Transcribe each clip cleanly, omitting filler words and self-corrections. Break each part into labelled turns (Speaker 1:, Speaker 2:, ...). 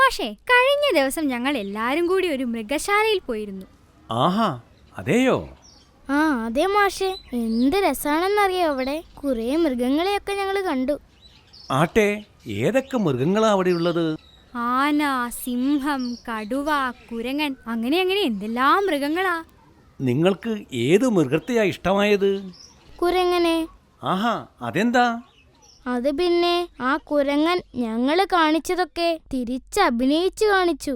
Speaker 1: മാഷേ, കഴിഞ്ഞ ദിവസം ഞങ്ങൾ എല്ലാരും കൂടി ഒരു മൃഗശാലയിൽ പോയിരുന്നു.
Speaker 2: ആഹാ, അതെയോ?
Speaker 3: ആ അതെ മാഷേ, എന്ത് രസാണെന്നറിയോ അവിടെ. കുറേ മൃഗങ്ങളെയൊക്കെ ഞങ്ങൾ കണ്ടു.
Speaker 2: ആട്ടെ, ഏതൊക്കെ മൃഗങ്ങളാ അവിടെയുള്ളത്?
Speaker 1: ആന, സിംഹം, കടുവ, കുരങ്ങൻ, അങ്ങനെ അങ്ങനെ എന്തെല്ലാം മൃഗങ്ങളാ.
Speaker 2: നിങ്ങൾക്ക് ഏത് മൃഗത്തെയാ ഇഷ്ടമായത്?
Speaker 3: കുരങ്ങനെ.
Speaker 2: ആഹാ, അതെന്താ?
Speaker 3: അത് പിന്നെ ആ കുരങ്ങൻ ഞങ്ങൾ കാണിച്ചതൊക്കെ തിരിച്ചഭിനയിച്ചു കാണിച്ചു.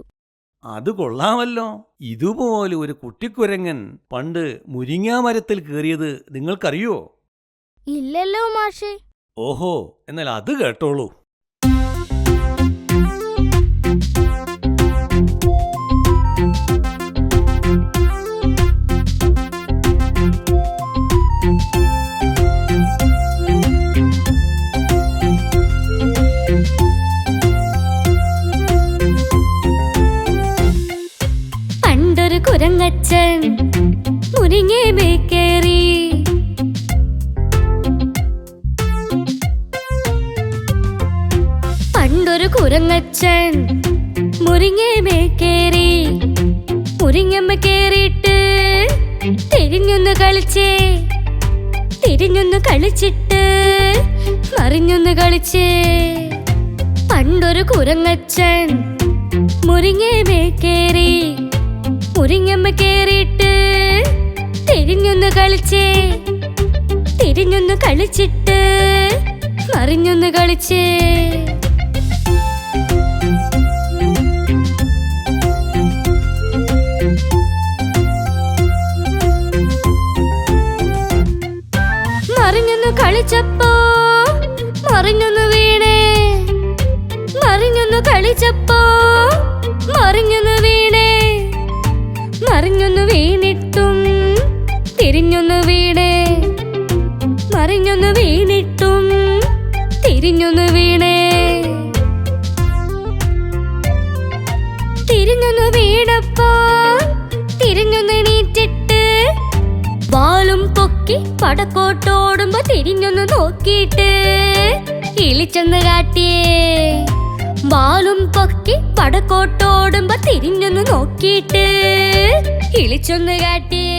Speaker 2: അത് കൊള്ളാമല്ലോ. ഇതുപോലെ ഒരു കുട്ടിക്കുരങ്ങൻ പണ്ട് മുരിങ്ങാമരത്തിൽ കയറിയത് നിങ്ങൾക്കറിയോ?
Speaker 3: ഇല്ലല്ലോ മാഷേ.
Speaker 2: ഓഹോ, എന്നാൽ അത് കേട്ടോളൂ.
Speaker 1: കുരങ്ങച്ചൻ മുരിങ്ങേമേ കേറി, പണ്ടൊരു കുരങ്ങച്ചൻ മുരിങ്ങേമേ കേറി. മുരിങ്ങമ്മ കേറിയിട്ട് തിരിഞ്ഞൊന്ന് കളിച്ചേ, തിരിഞ്ഞൊന്ന് കളിച്ചിട്ട് മറിഞ്ഞൊന്ന് കളിച്ചേ. പണ്ടൊരു കുരങ്ങച്ചൻ മുരിങ്ങേമേ കേറി. മുരിങ്ങമ്മ കേറിയിട്ട് തിരിഞ്ഞൊന്ന് കളിച്ചേ, തിരിഞ്ഞൊന്ന് കളിച്ചിട്ട് മറിഞ്ഞൊന്ന് കളിച്ചേ. മറിഞ്ഞൊന്ന് കളിച്ചപ്പോ മറിഞ്ഞൊന്ന് വീണേ, മറിഞ്ഞൊന്ന് കളിച്ചപ്പോ മറിഞ്ഞൊന്ന് വീണേ. മറിഞ്ഞൊന്ന് വീണിട്ടും തിരിഞ്ഞൊന്ന് വീണേ, മറിഞ്ഞൊന്ന് വീണിട്ടും തിരിഞ്ഞൊന്ന് വീണേ. തിരിഞ്ഞൊന്ന് വീണപ്പോ തിരിഞ്ഞൊന്ന് എണീറ്റിട്ട് വാലും പൊക്കി പടക്കോട്ടോടുമ്പോ തിരിഞ്ഞൊന്ന് നോക്കിയിട്ട് ഇളിച്ചൊന്ന് കാട്ടിയേ. വാലും പൊക്കി പടക്കോട്ടോടുമ്പോ തിരിഞ്ഞൊന്ന് നോക്കിയിട്ട് ഇളിച്ചൊന്ന് കാട്ടിയേ.